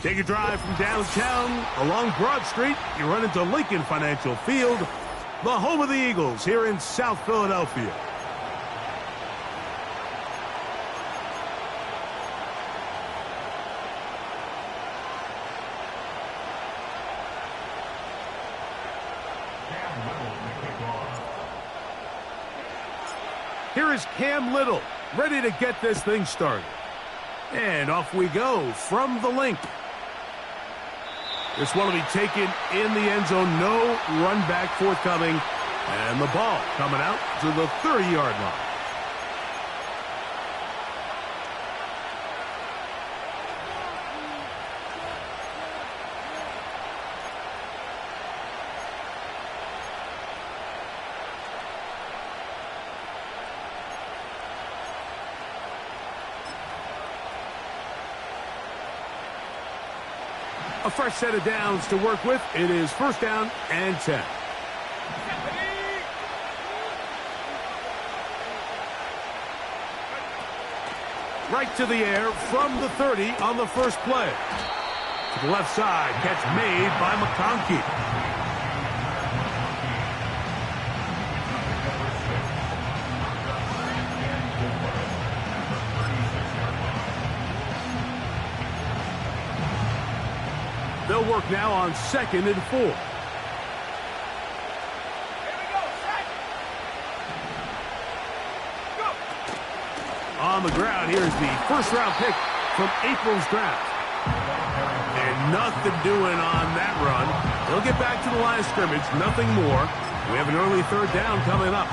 Take a drive from downtown along Broad Street. You run into Lincoln Financial Field, the home of the Eagles here in South Philadelphia. Here is Cam Little, ready to get this thing started. And off we go from the link. This one will be taken in the end zone. No run back forthcoming. And the ball coming out to the 30-yard line. A fresh set of downs to work with. It is first down and 10. Right to the air from the 30 on the first play. To the left side, catch made by McConkey. They'll work now on 2nd and 4. On the ground, here's the first-round pick from April's draft. And nothing doing on that run. They'll get back to the line of scrimmage, nothing more. We have an early third down coming up.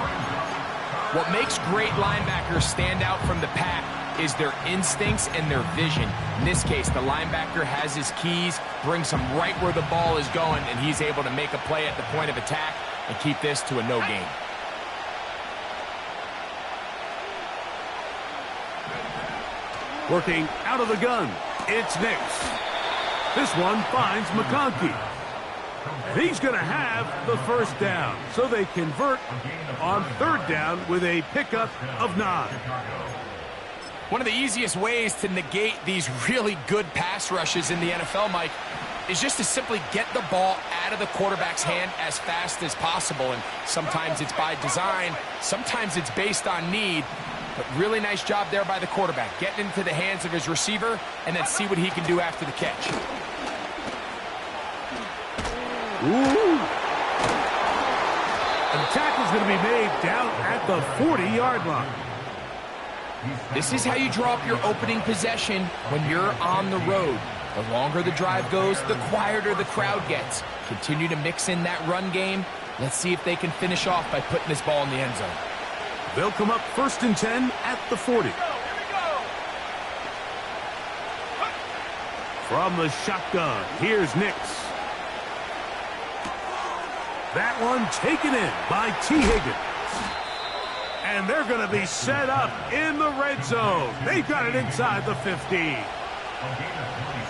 What makes great linebackers stand out from the pack is their instincts and their vision. In this case, the linebacker has his keys, brings him right where the ball is going, and he's able to make a play at the point of attack and keep this to a no gain. Working out of the gun, it's Nix. This one finds McConkey. And he's going to have the first down. So they convert on third down with a pickup of 9. One of the easiest ways to negate these really good pass rushes in the NFL, Mike, is just to simply get the ball out of the quarterback's hand as fast as possible. And sometimes it's by design, sometimes it's based on need. But really nice job there by the quarterback, getting into the hands of his receiver and then see what he can do after the catch. Ooh. And the tackle's going to be made down at the 40-yard line. This is how you draw up your opening possession when you're on the road. The longer the drive goes, the quieter the crowd gets. Continue to mix in that run game. Let's see if they can finish off by putting this ball in the end zone. They'll come up 1st and 10 at the 40. From the shotgun, here's Nix. That one taken in by T. Higgins. And they're going to be set up in the red zone. They've got it inside the 15.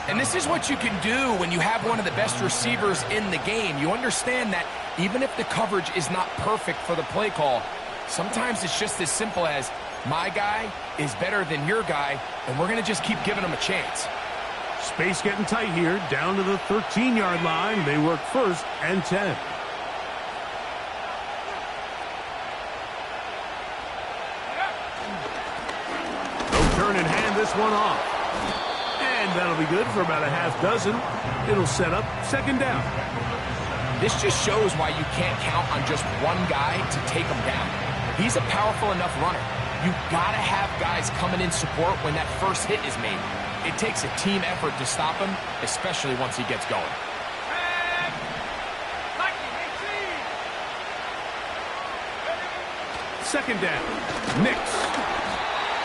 And this is what you can do when you have one of the best receivers in the game. You understand that even if the coverage is not perfect for the play call, sometimes it's just as simple as my guy is better than your guy, and we're going to just keep giving him a chance. Space getting tight here, down to the 13-yard line. They work 1st and 10. Turn and hand this one off. And that'll be good for about a half dozen. It'll set up 2nd down. This just shows why you can't count on just one guy to take him down. He's a powerful enough runner. You've got to have guys coming in support when that first hit is made. It takes a team effort to stop him, especially once he gets going. Second down. Nix.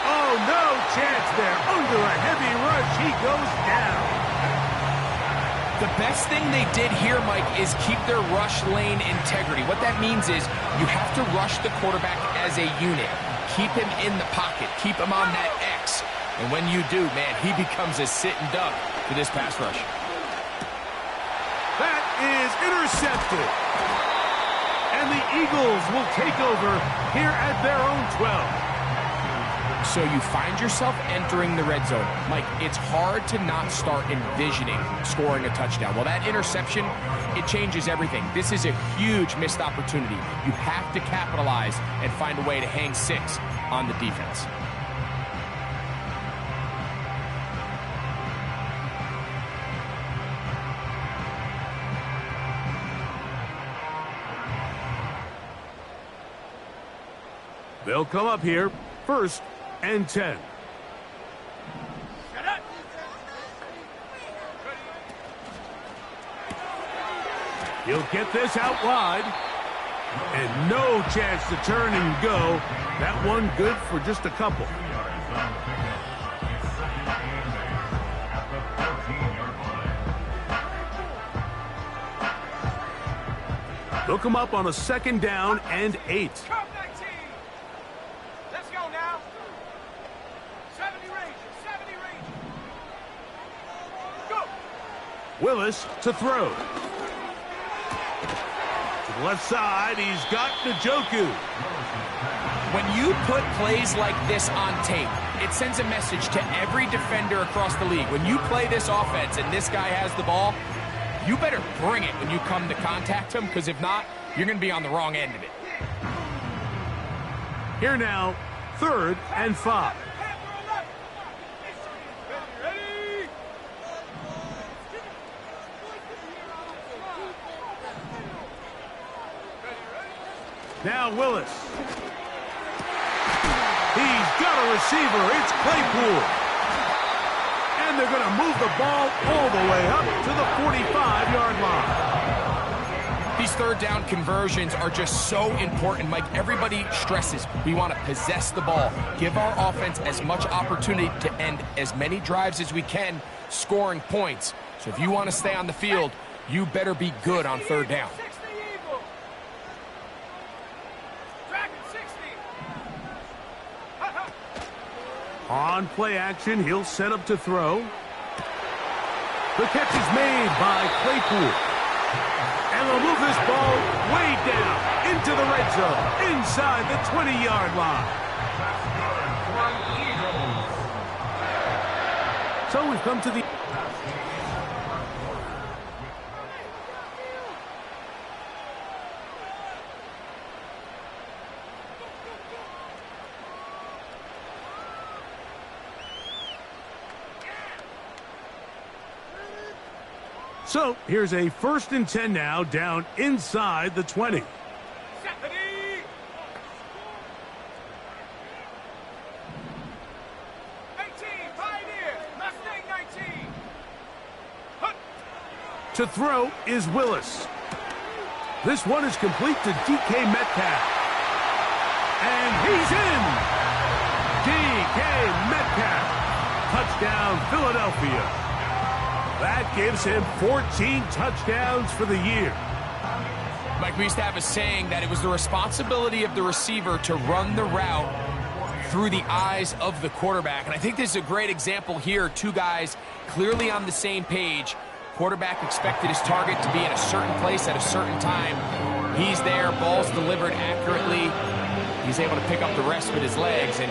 Oh, no chance there. Under a heavy rush, he goes down. The best thing they did here, Mike, is keep their rush lane integrity. What that means is you have to rush the quarterback as a unit. Keep him in the pocket. Keep him on that X. And when you do, man, he becomes a sitting duck for this pass rush. That is intercepted. And the Eagles will take over here at their own 12. So you find yourself entering the red zone. Mike, it's hard to not start envisioning scoring a touchdown. Well, that interception, it changes everything. This is a huge missed opportunity. You have to capitalize and find a way to hang 6 on the defense. They'll come up here, 1st and 10. He'll get this out wide. And no chance to turn and go. That one good for just a couple. They'll come up on a 2nd down and 8. Willis to throw. To the left side, he's got Njoku. When you put plays like this on tape, it sends a message to every defender across the league. When you play this offense and this guy has the ball, you better bring it when you come to contact him, because if not, you're going to be on the wrong end of it. Here now, 3rd and 5. Now Willis. He's got a receiver. It's Claypool. And they're going to move the ball all the way up to the 45-yard line. These 3rd down conversions are just so important, Mike. Everybody stresses we want to possess the ball, give our offense as much opportunity to end as many drives as we can, scoring points. So if you want to stay on the field, you better be good on 3rd down. On play action, he'll set up to throw. The catch is made by Claypool. And they'll move this ball way down into the red zone, inside the 20-yard line. So we've come to the... So here's a 1st and 10 now, down inside the 20. 18, Pioneers, Mustang 19. To throw is Willis. This one is complete to DK Metcalf. And he's in! DK Metcalf. Touchdown, Philadelphia. That gives him 14 touchdowns for the year. Mike, we used to have a saying that it was the responsibility of the receiver to run the route through the eyes of the quarterback. And I think this is a great example here. 2 guys clearly on the same page. Quarterback expected his target to be in a certain place at a certain time. He's there, ball's delivered accurately. He's able to pick up the rest with his legs, and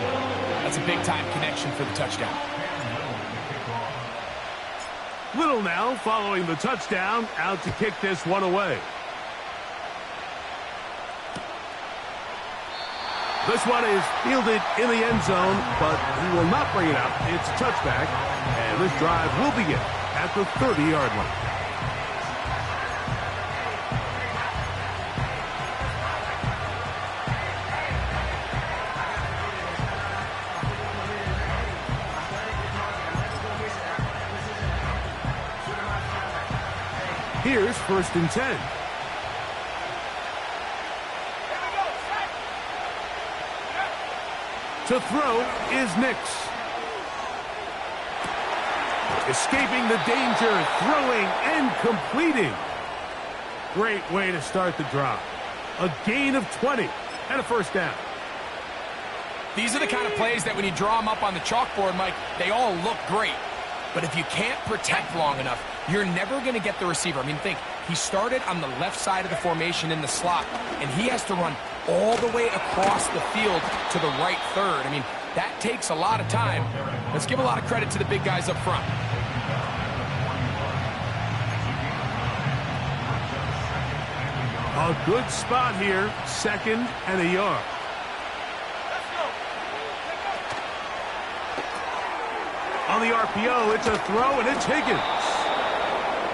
that's a big-time connection for the touchdown. Little now following the touchdown, out to kick this one away. This one is fielded in the end zone, but he will not bring it up. It's a touchback, and this drive will begin at the 30-yard line. Here's 1st and 10. To throw is Nix. Escaping the danger, throwing and completing. Great way to start the drive. A gain of 20 and a 1st down. These are the kind of plays that when you draw them up on the chalkboard, Mike, they all look great. But if you can't protect long enough, you're never going to get the receiver. I mean, think, he started on the left side of the formation in the slot, and he has to run all the way across the field to the right third. I mean, that takes a lot of time. Let's give a lot of credit to the big guys up front. A good spot here, 2nd and a yard. On the RPO, it's a throw, and it's Higgins.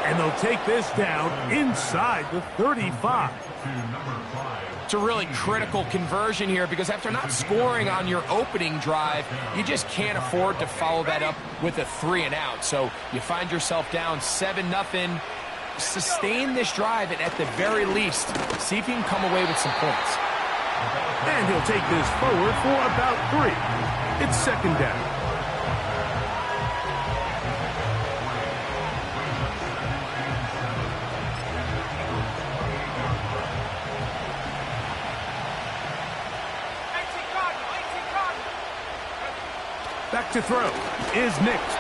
And they'll take this down inside the 35. It's a really critical conversion here because after not scoring on your opening drive, you just can't afford to follow that up with a 3-and-out. So you find yourself down 7-0. Sustain this drive and at the very least, see if you can come away with some points. And he'll take this forward for about 3. It's 2nd down. Back to throw is nicked.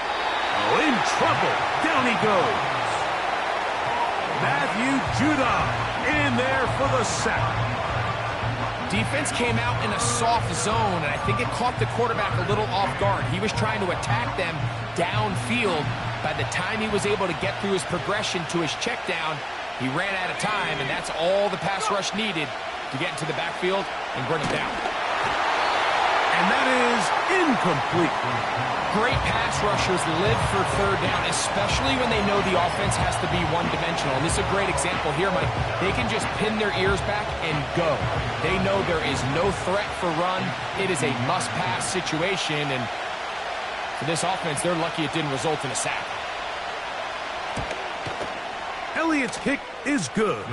Oh, in trouble. Down he goes. Matthew Judon in there for the sack. Defense came out in a soft zone, and I think it caught the quarterback a little off guard. He was trying to attack them downfield. By the time he was able to get through his progression to his check down, he ran out of time, and that's all the pass rush needed to get into the backfield and bring him down. And that is incomplete. Great pass rushers live for 3rd down, especially when they know the offense has to be one-dimensional. And this is a great example here, Mike. They can just pin their ears back and go. They know there is no threat for run. It is a must-pass situation. And for this offense, they're lucky it didn't result in a sack. Elliott's kick is good.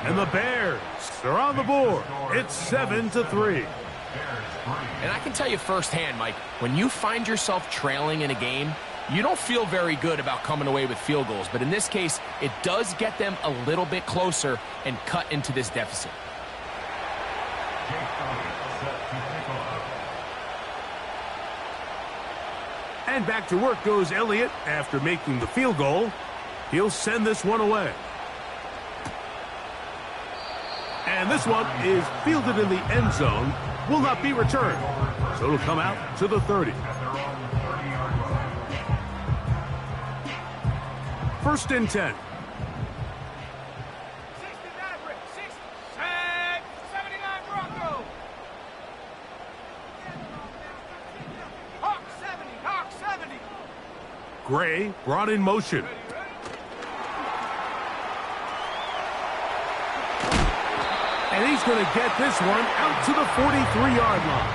And the Bears are on the board. It's 7-3. And I can tell you firsthand, Mike, when you find yourself trailing in a game, you don't feel very good about coming away with field goals. But in this case, it does get them a little bit closer and cut into this deficit. And back to work goes Elliott after making the field goal. He'll send this one away. And this one is fielded in the end zone. Will not be returned. So it'll come out to the 30. 1st and 10. 69, 79 Bronco. Hawk 70, Hawk 70. Gray brought in motion. And he's going to get this one out to the 43-yard line.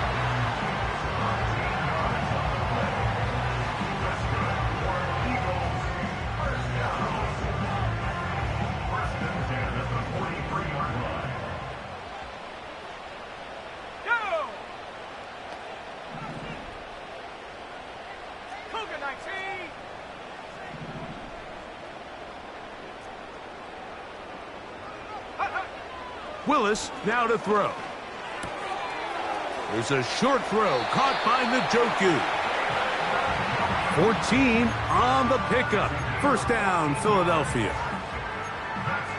Go! Cougar 19. Willis now to throw. There's a short throw caught by Njoku. 14 on the pickup. 1st down, Philadelphia.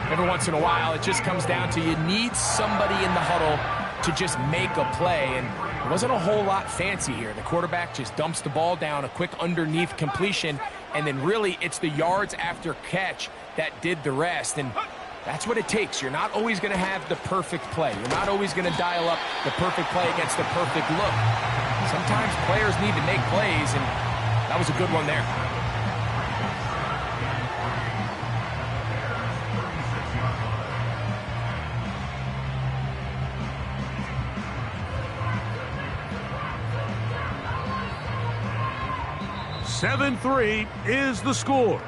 Every once in a while, it just comes down to you need somebody in the huddle to just make a play. And it wasn't a whole lot fancy here. The quarterback just dumps the ball down, a quick underneath completion, and then really it's the yards after catch that did the rest. And that's what it takes. You're not always going to have the perfect play. You're not always going to dial up the perfect play against the perfect look. Sometimes players need to make plays, and that was a good one there. Seven 3 is the score.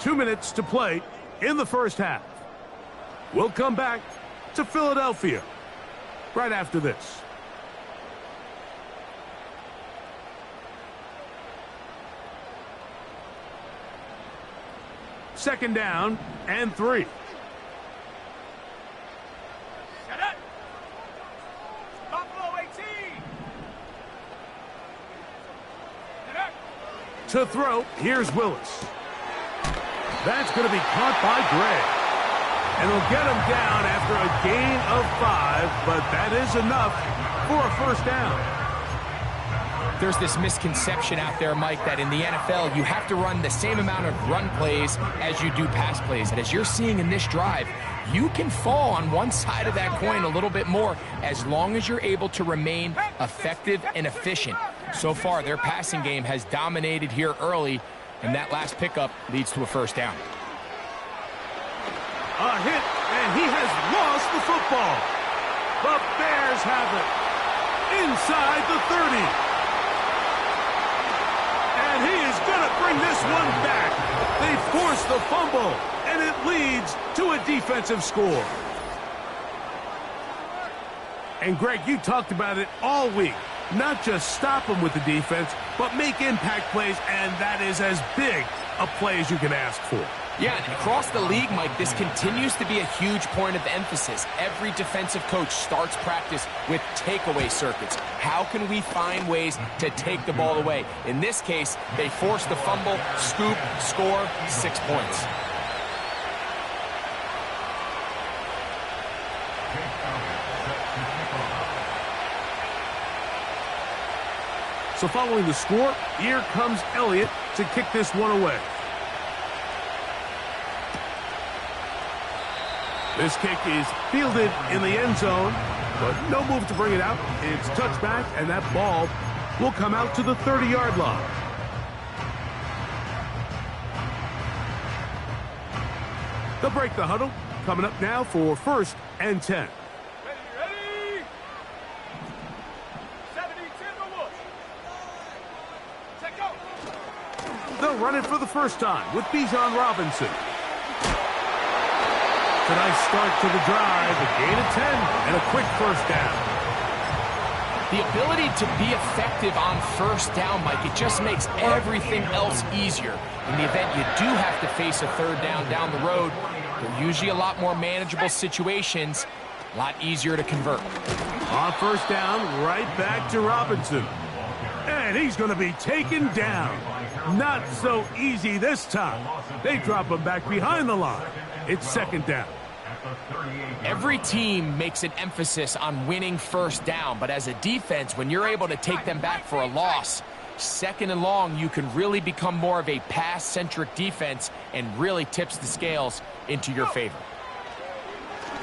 2 minutes to play in the 1st half. We'll come back to Philadelphia right after this. Second down and 3. Set it. Buffalo 18. Set it. To throw, here's Willis. That's going to be caught by Gray. And they'll get him down after a gain of 5, but that is enough for a 1st down. There's this misconception out there, Mike, that in the NFL, you have to run the same amount of run plays as you do pass plays. And as you're seeing in this drive, you can fall on one side of that coin a little bit more as long as you're able to remain effective and efficient. So far, their passing game has dominated here early, and that last pickup leads to a first down. A hit, and he has lost the football. The Bears have it inside the 30. And he is going to bring this one back. They force the fumble, and it leads to a defensive score. And, Greg, you talked about it all week. Not just stop them with the defense, but make impact plays, and that is as big a play as you can ask for. Yeah, and across the league, Mike, this continues to be a huge point of emphasis. Every defensive coach starts practice with takeaway circuits. How can we find ways to take the ball away? In this case, they force the fumble, scoop, score, 6 points. So following the score, here comes Elliott to kick this one away. This kick is fielded in the end zone, but no move to bring it out. It's touchback, and that ball will come out to the 30-yard line. They'll break the huddle. Coming up now for 1st and 10. Ready? 72 Woods. Set go. They'll run it for the first time with Bijan Robinson. A nice start to the drive, a gain of 10, and a quick first down. The ability to be effective on first down, Mike, it just makes everything else easier. In the event you do have to face a third down the road, they're usually a lot more manageable situations, a lot easier to convert. On first down, right back to Robinson. And he's going to be taken down. Not so easy this time. They drop him back behind the line. It's 2nd down. Every team makes an emphasis on winning first down, but as a defense, when you're able to take them back for a loss, 2nd and long, you can really become more of a pass-centric defense and really tips the scales into your favor.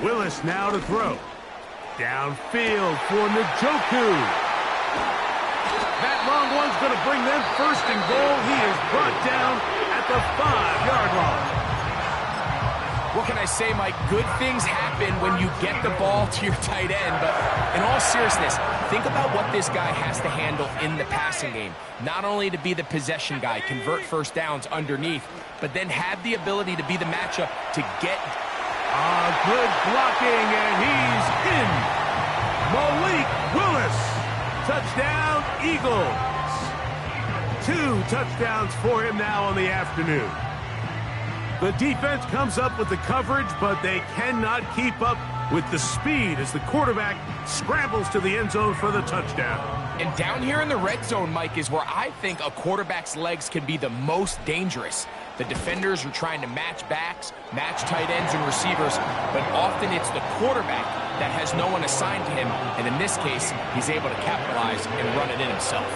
Willis now to throw. Downfield for Njoku. That long one's going to bring them 1st and goal. He is brought down at the 5-yard line. What can I say, Mike? Good things happen when you get the ball to your tight end, but in all seriousness, think about what this guy has to handle in the passing game. Not only to be the possession guy, convert first downs underneath, but then have the ability to be the matchup to get... Good blocking, and he's in. Malik Willis. Touchdown, Eagles. 2 touchdowns for him now on the afternoon. The defense comes up with the coverage, but they cannot keep up with the speed as the quarterback scrambles to the end zone for the touchdown. And down here in the red zone, Mike, is where I think a quarterback's legs can be the most dangerous. The defenders are trying to match backs, match tight ends and receivers, but often it's the quarterback that has no one assigned to him, and in this case, he's able to capitalize and run it in himself.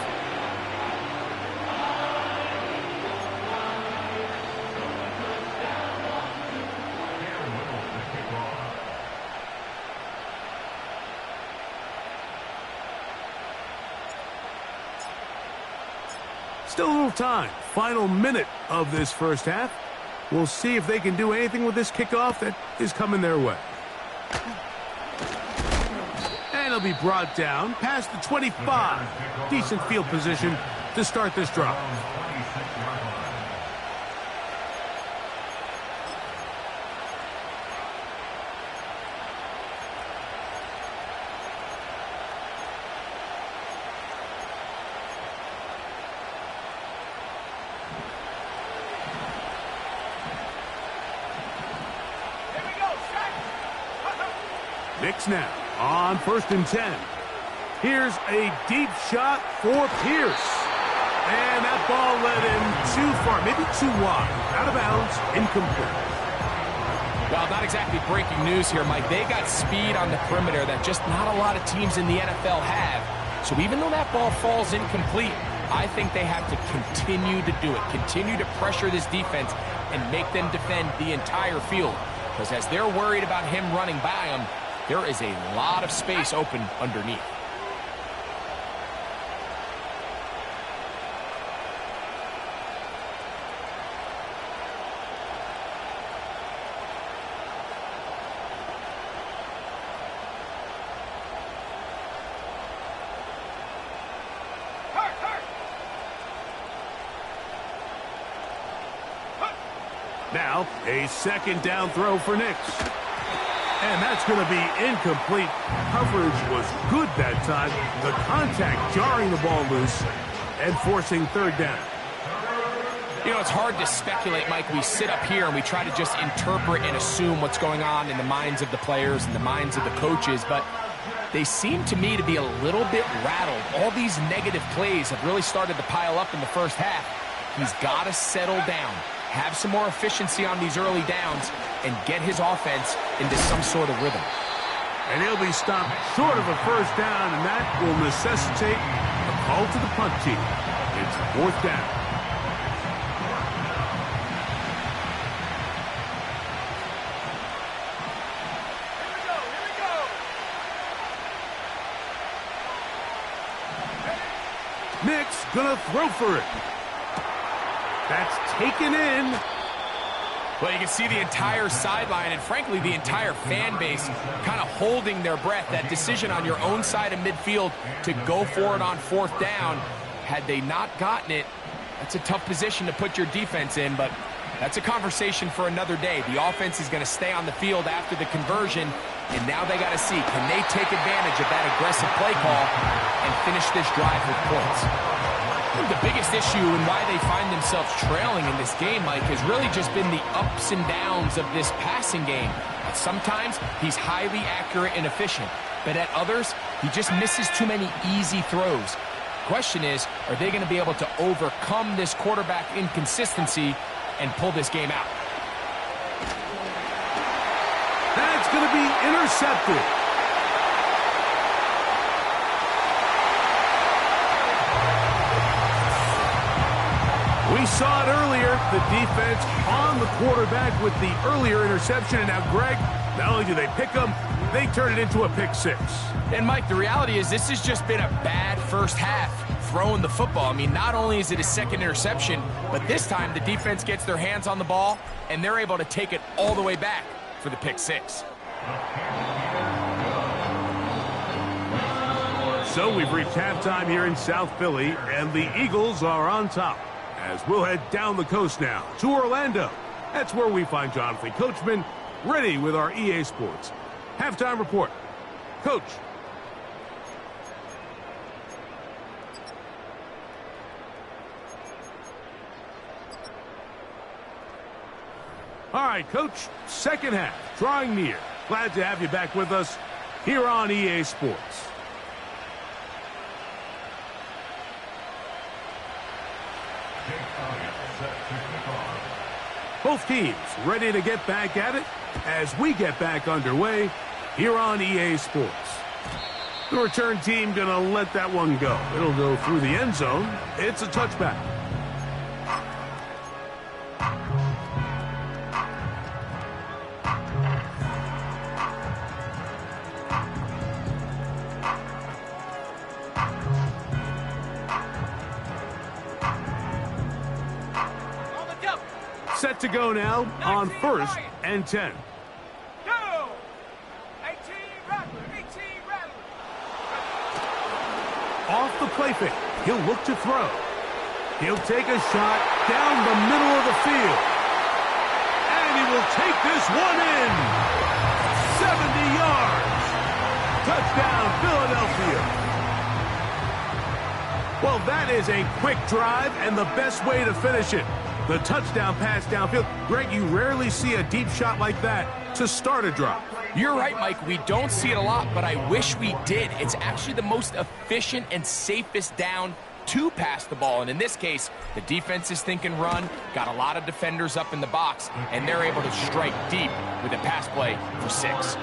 Still a little time. Final minute of this first half. We'll see if they can do anything with this kickoff that is coming their way. And he'll be brought down past the 25. Decent field position to start this drive. Knicks now on 1st and 10. Here's a deep shot for Pierce. And that ball led him too far, maybe too wide. Out of bounds, incomplete. Well, not exactly breaking news here, Mike. They got speed on the perimeter that just not a lot of teams in the NFL have. So even though that ball falls incomplete, I think they have to continue to do it, continue to pressure this defense and make them defend the entire field. Because as they're worried about him running by them, there is a lot of space open underneath. Now, a second down throw for Nix. And that's going to be incomplete. Coverage was good that time. The contact jarring the ball loose and forcing third down. You know, it's hard to speculate, Mike. We sit up here and we try to just interpret and assume what's going on in the minds of the players and the minds of the coaches, but they seem to me to be a little bit rattled. All these negative plays have really started to pile up in the first half. He's got to settle down, have some more efficiency on these early downs, and get his offense into some sort of rhythm. And he'll be stopped short of a first down, and that will necessitate a call to the punt team. It's fourth down. Nix gonna throw for it. That's taken in. Well, you can see the entire sideline and, frankly, the entire fan base kind of holding their breath. That decision on your own side of midfield to go for it on fourth down, had they not gotten it, that's a tough position to put your defense in, but that's a conversation for another day. The offense is going to stay on the field after the conversion, and now they got to see, can they take advantage of that aggressive play call and finish this drive with points? The biggest issue and why they find themselves trailing in this game, Mike, has really just been the ups and downs of this passing game. Sometimes he's highly accurate and efficient, but at others, he just misses too many easy throws. Question is, are they going to be able to overcome this quarterback inconsistency and pull this game out? That's going to be intercepted. We saw it earlier, the defense on the quarterback with the earlier interception. And now, Greg, not only do they pick them, they turn it into a pick six. And, Mike, the reality is this has just been a bad first half throwing the football. I mean, not only is it a second interception, but this time the defense gets their hands on the ball, and they're able to take it all the way back for the pick six. So we've reached halftime here in South Philly, and the Eagles are on top. As we'll head down the coast now to Orlando. That's where we find Jonathan Coachman ready with our EA Sports halftime report. Coach. All right, Coach, second half, drawing near. Glad to have you back with us here on EA Sports. Both teams ready to get back at it as we get back underway here on EA Sports. The return team going to let that one go. It'll go through the end zone. It's a touchback. Set to go now on first and 10. Go! 18 Rattler, 18 Rattler. Off the play fake, he'll look to throw. He'll take a shot down the middle of the field. And he will take this one in. 70 yards. Touchdown, Philadelphia. Well, that is a quick drive and the best way to finish it. The touchdown pass downfield. Greg, you rarely see a deep shot like that to start a drive. You're right, Mike. We don't see it a lot, but I wish we did. It's actually the most efficient and safest down to pass the ball. And in this case, the defense is thinking run, got a lot of defenders up in the box, and they're able to strike deep with a pass play for 6.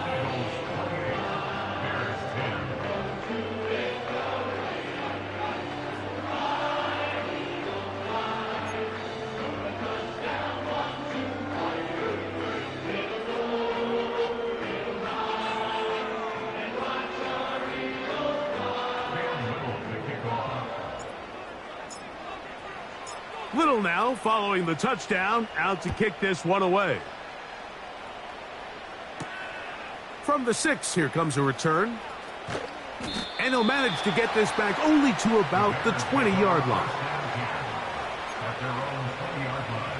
Little now following the touchdown, out to kick this one away. From the 6, here comes a return. And he'll manage to get this back only to about the 20-yard line. At their own 20-yard line.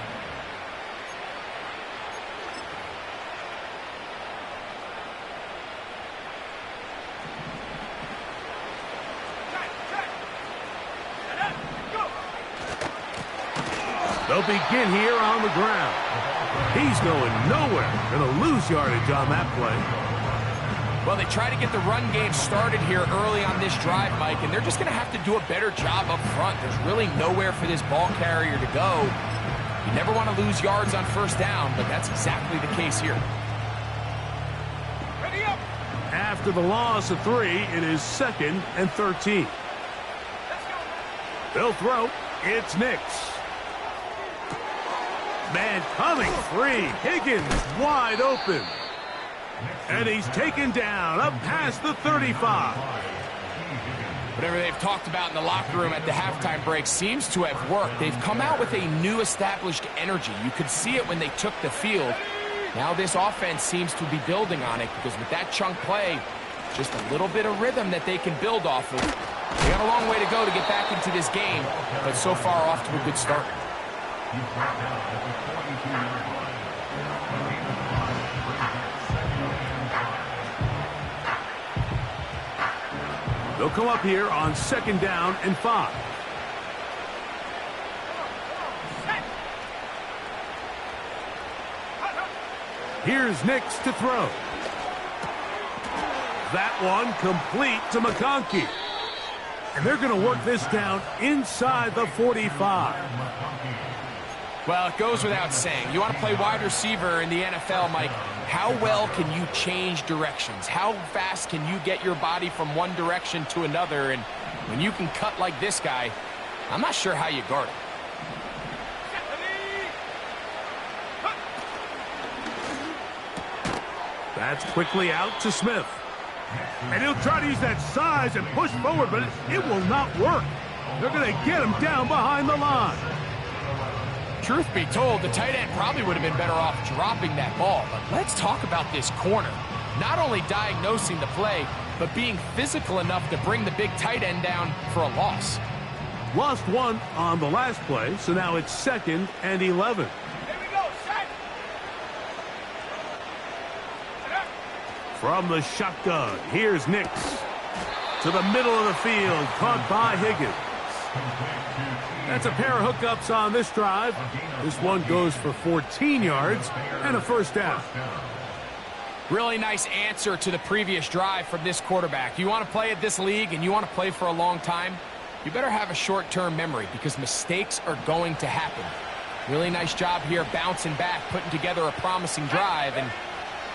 They'll begin here on the ground. He's going nowhere. Going to lose yardage on that play. Well, they try to get the run game started here early on this drive, Mike, and they're just going to have to do a better job up front. There's really nowhere for this ball carrier to go. You never want to lose yards on first down, but that's exactly the case here. Ready up. After the loss of 3, it is 2nd and 13. Let's go. They'll throw. It's Nix. Man coming free. Higgins wide open. And he's taken down up past the 35. Whatever they've talked about in the locker room at the halftime break seems to have worked. They've come out with a new established energy. You could see it when they took the field. Now this offense seems to be building on it because with that chunk play, just a little bit of rhythm that they can build off of. They got a long way to go to get back into this game, but so far off to a good start. He's brought down at the 42-yard line. They'll come up here on 2nd down and 5. Here's Nix to throw. That one complete to McConkey. And they're going to work this down inside the 45. Well, it goes without saying. You want to play wide receiver in the NFL, Mike. How well can you change directions? How fast can you get your body from one direction to another? And when you can cut like this guy, I'm not sure how you guard it. That's quickly out to Smith. And he'll try to use that size and push forward, but it will not work. They're going to get him down behind the line. Truth be told, the tight end probably would have been better off dropping that ball. But let's talk about this corner. Not only diagnosing the play, but being physical enough to bring the big tight end down for a loss. Lost 1 on the last play, so now it's 2nd and 11. Here we go. Set. From the shotgun, here's Nix. To the middle of the field, caught by Higgins. That's a pair of hookups on this drive. This one goes for 14 yards and a first down. Really nice answer to the previous drive from this quarterback. You want to play at this league and you want to play for a long time, you better have a short-term memory because mistakes are going to happen. Really nice job here bouncing back, putting together a promising drive, and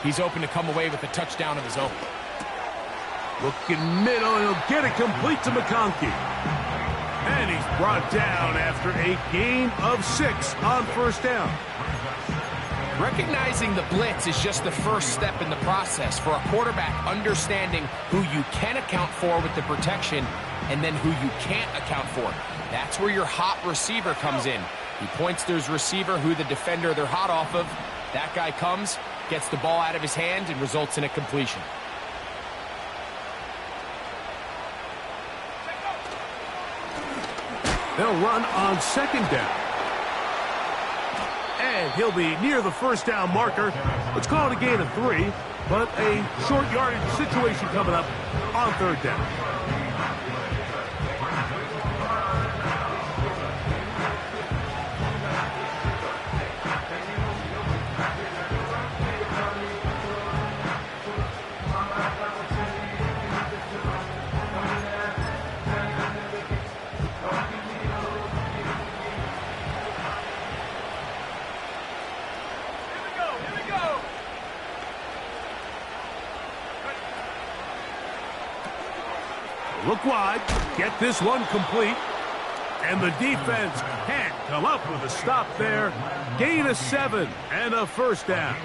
he's open to come away with a touchdown of his own. Looking middle, he'll get it complete to McConkey. And he's brought down after a gain of 6 on first down. Recognizing the blitz is just the first step in the process for a quarterback understanding who you can account for with the protection and then who you can't account for. That's where your hot receiver comes in. He points to his receiver who the defender they're hot off of. That guy comes, gets the ball out of his hand, and results in a completion. They'll run on 2nd down. And he'll be near the first down marker. Let's call it a gain of 3, but a short yardage situation coming up on 3rd down. Look wide, get this one complete, and the defense can't come up with a stop there. Gain of 7 and a first down.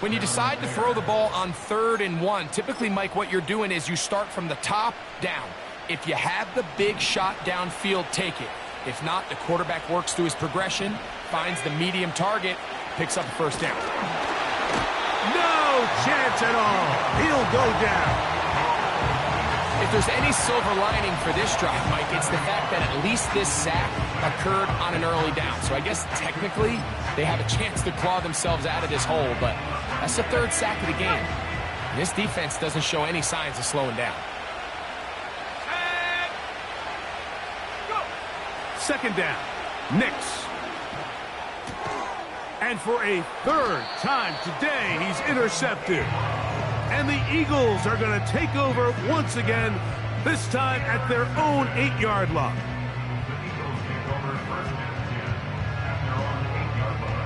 When you decide to throw the ball on 3rd and 1, typically, Mike, what you're doing is you start from the top down. If you have the big shot downfield, take it. If not, the quarterback works through his progression, finds the medium target, picks up a first down. No chance at all. He'll go down. If there's any silver lining for this drive, Mike, it's the fact that at least this sack occurred on an early down. So I guess technically they have a chance to claw themselves out of this hole, but that's the third sack of the game. And this defense doesn't show any signs of slowing down. Second down. Knicks. And for a third time today, he's intercepted. And the Eagles are going to take over once again, this time at their own 8-yard line. The Eagles take over first and 10 at their own 8-yard line.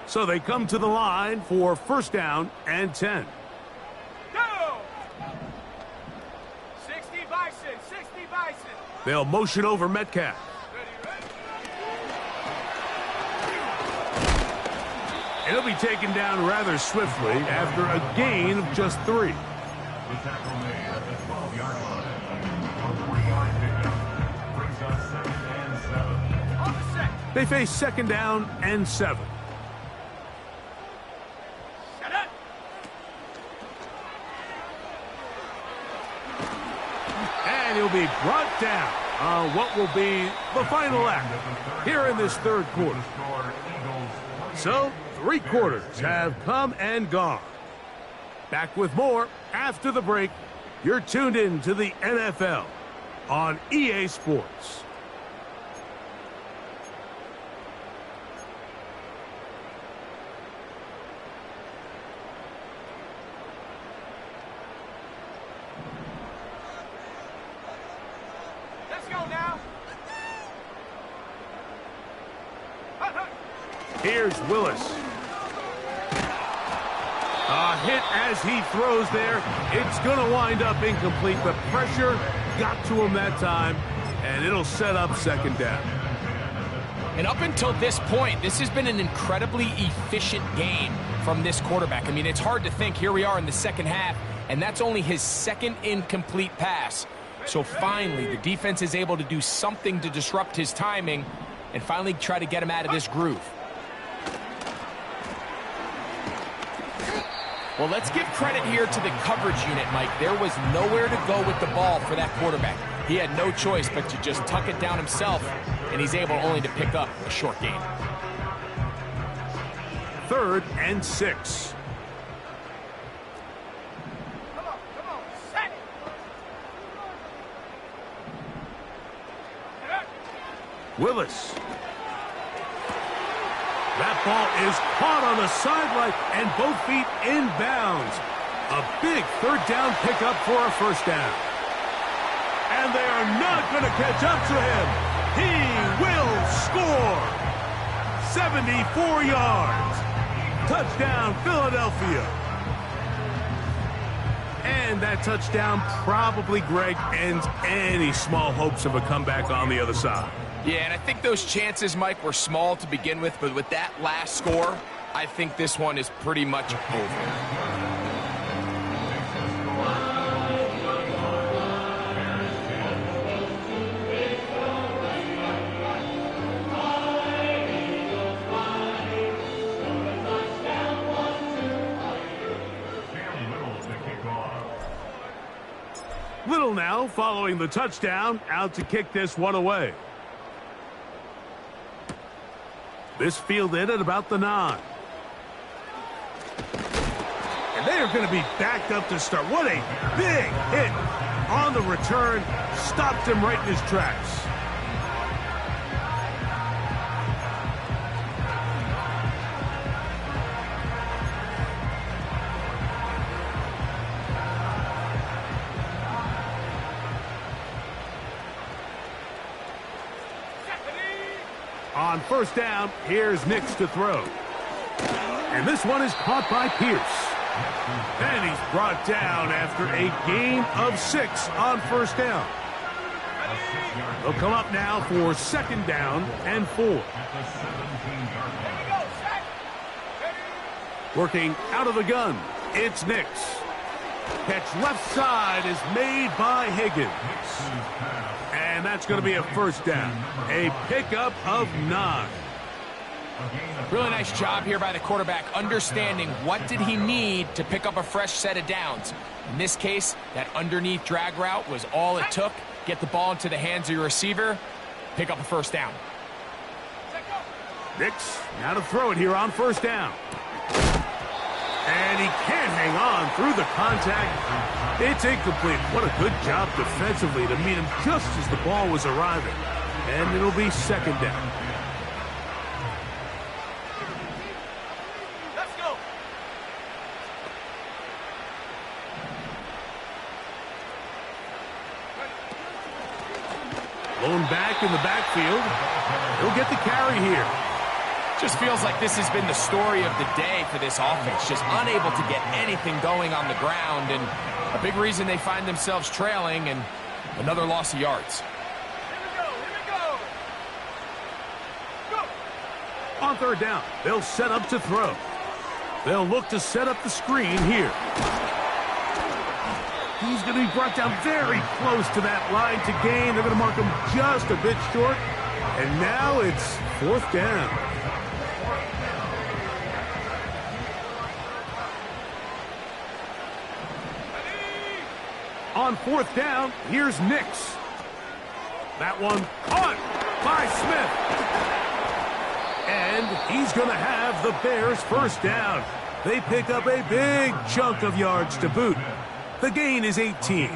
So they come to the line for first down and 10. Go! 60 Bison, 60 Bison. They'll motion over Metcalf. Ready, ready? It'll be taken down rather swiftly after a gain of just 3. The tackle made at the 12-yard line. A 3-yard pickup brings us second and 7. On the set. They face second down and 7. Set up. And he'll be brought down on what will be the final act here in this third quarter. So, 3 quarters have come and gone. Back with more after the break. You're tuned in to the NFL on EA Sports. Let's go now. Here's Willis. A hit as he throws there. It's going to wind up incomplete. The pressure got to him that time, and it'll set up second down. And up until this point, this has been an incredibly efficient game from this quarterback. I mean, it's hard to think. Here we are in the second half, and that's only his second incomplete pass. So finally, the defense is able to do something to disrupt his timing and finally try to get him out of this groove. Well, let's give credit here to the coverage unit, Mike. There was nowhere to go with the ball for that quarterback. He had no choice but to just tuck it down himself, and he's able only to pick up a short gain. 3rd and 6. Come on, set. Willis. That ball is caught on the sideline and both feet inbounds. A big third down pickup for a first down. And they are not going to catch up to him. He will score. 74 yards. Touchdown, Philadelphia. And that touchdown probably, Greg, ends any small hopes of a comeback on the other side. Yeah, and I think those chances, Mike, were small to begin with, but with that last score, I think this one is pretty much over. Little now following the touchdown, out to kick this one away. This fielded at about the 9. And they are going to be backed up to start. What a big hit on the return. Stopped him right in his tracks. On first down, here's Nix to throw. And this one is caught by Pierce. And he's brought down after a gain of 6 on first down. They'll come up now for second down and 4. Working out of the gun, it's Nix. Catch left side is made by Higgins. And that's going to be a first down. A pickup of 9. Really nice job here by the quarterback, understanding what did he need to pick up a fresh set of downs. In this case, that underneath drag route was all it took. Get the ball into the hands of your receiver, pick up a first down. Nix now to throw it here on first down. And he can't hang on through the contact. It's incomplete. What a good job defensively to meet him just as the ball was arriving. And it'll be second down. Let's go. Lone back in the backfield. He'll get the carry here. Just feels like this has been the story of the day for this offense. Just unable to get anything going on the ground, and a big reason they find themselves trailing, and another loss of yards. Here we go. Go. On third down, they'll set up to throw. They'll look to set up the screen here. He's going to be brought down very close to that line to gain. They're going to mark him just a bit short. And now it's fourth down. On fourth down, here's Nix. That one caught by Smith. And he's going to have the Bears first down. They pick up a big chunk of yards to boot. The gain is 18. You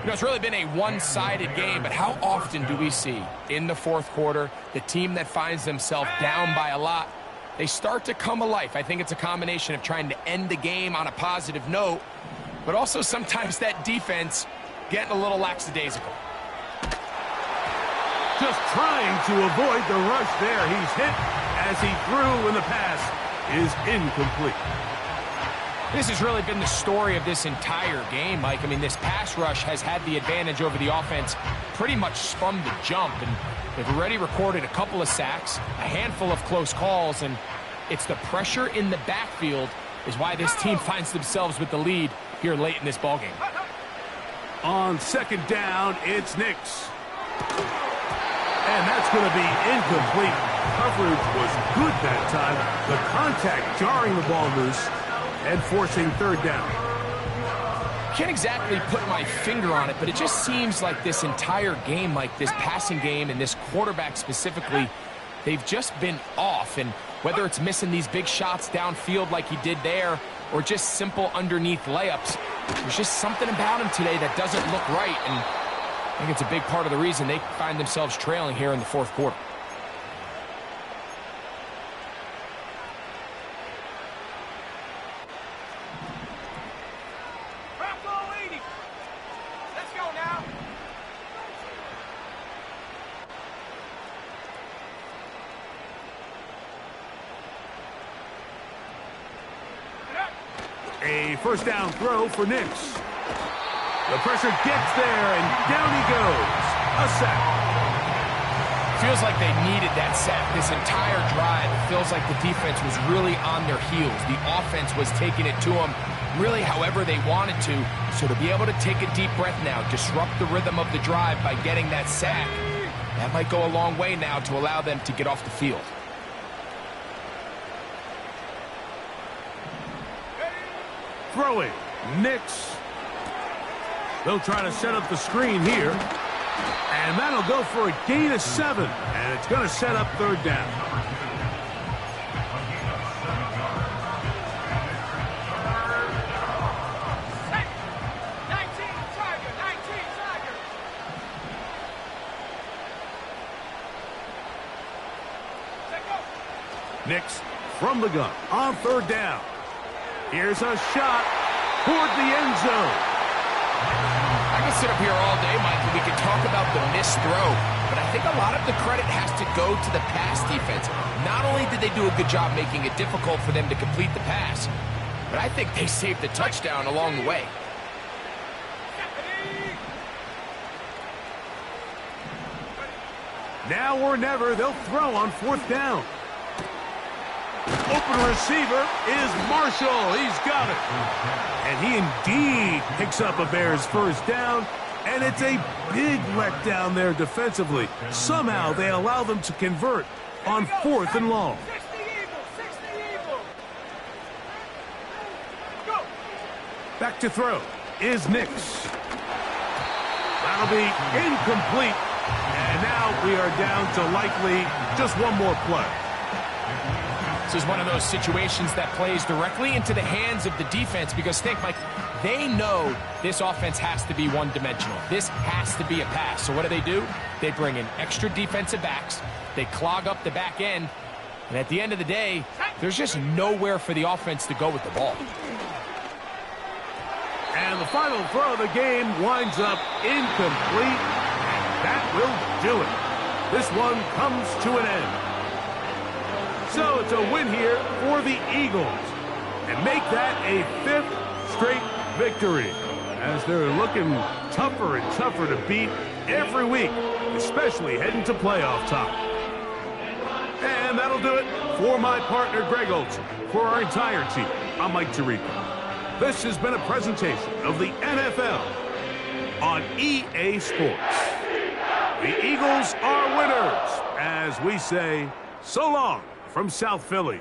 know, it's really been a one-sided game, but how often do we see in the fourth quarter the team that finds themselves down by a lot, they start to come alive? I think it's a combination of trying to end the game on a positive note, but also sometimes that defense getting a little lackadaisical. Just trying to avoid the rush there. He's hit as he threw, and the pass is incomplete. This has really been the story of this entire game, Mike. I mean, this pass rush has had the advantage over the offense pretty much from the jump, and they've already recorded a couple of sacks, a handful of close calls, and it's the pressure in the backfield is why this team finds themselves with the lead here late in this ballgame. On second down, it's Nix. And that's going to be incomplete. Coverage was good that time. The contact jarring the ball loose and forcing third down. Can't exactly put my finger on it, but it just seems like this entire game, like this passing game and this quarterback specifically, they've just been off. And whether it's missing these big shots downfield like he did there or just simple underneath layups, there's just something about him today that doesn't look right. And I think it's a big part of the reason they find themselves trailing here in the fourth quarter. Bronco 80. Let's go now. A first down throw for Nix. The pressure gets there, and down he goes. A sack. Feels like they needed that sack this entire drive. It feels like the defense was really on their heels. The offense was taking it to them really however they wanted to. So to be able to take a deep breath now, disrupt the rhythm of the drive by getting that sack, that might go a long way now to allow them to get off the field. Throwing, Nix. They'll try to set up the screen here. And that'll go for a gain of 7. And it's going to set up third down. Hey, 19 Tiger, 19 Tiger. Let go. Nix from the gun on third down. Here's a shot toward the end zone. I can sit up here all day, Mike, and we can talk about the missed throw, but I think a lot of the credit has to go to the pass defense. Not only did they do a good job making it difficult for them to complete the pass, but I think they saved the touchdown along the way. Now or never, they'll throw on 4th down. Open receiver is Marshall. He's got it. And he indeed picks up a Bears first down, and it's a big letdown there defensively. Somehow they allow them to convert on 4th and long. 60 Eagles. Go. Back to throw is Nix. That'll be incomplete. And now we are down to likely just one more play. This is one of those situations that plays directly into the hands of the defense because think, Mike, they know this offense has to be one-dimensional. This has to be a pass. So what do? They bring in extra defensive backs. They clog up the back end. And at the end of the day, there's just nowhere for the offense to go with the ball. And the final throw of the game winds up incomplete. And that will do it. This one comes to an end. So it's a win here for the Eagles. And make that a 5th straight victory. As they're looking tougher and tougher to beat every week, especially heading to playoff time. And that'll do it for my partner, Greg Olsen. For our entire team, I'm Mike Tirico. This has been a presentation of the NFL on EA Sports. The Eagles are winners, as we say, so long from South Philly.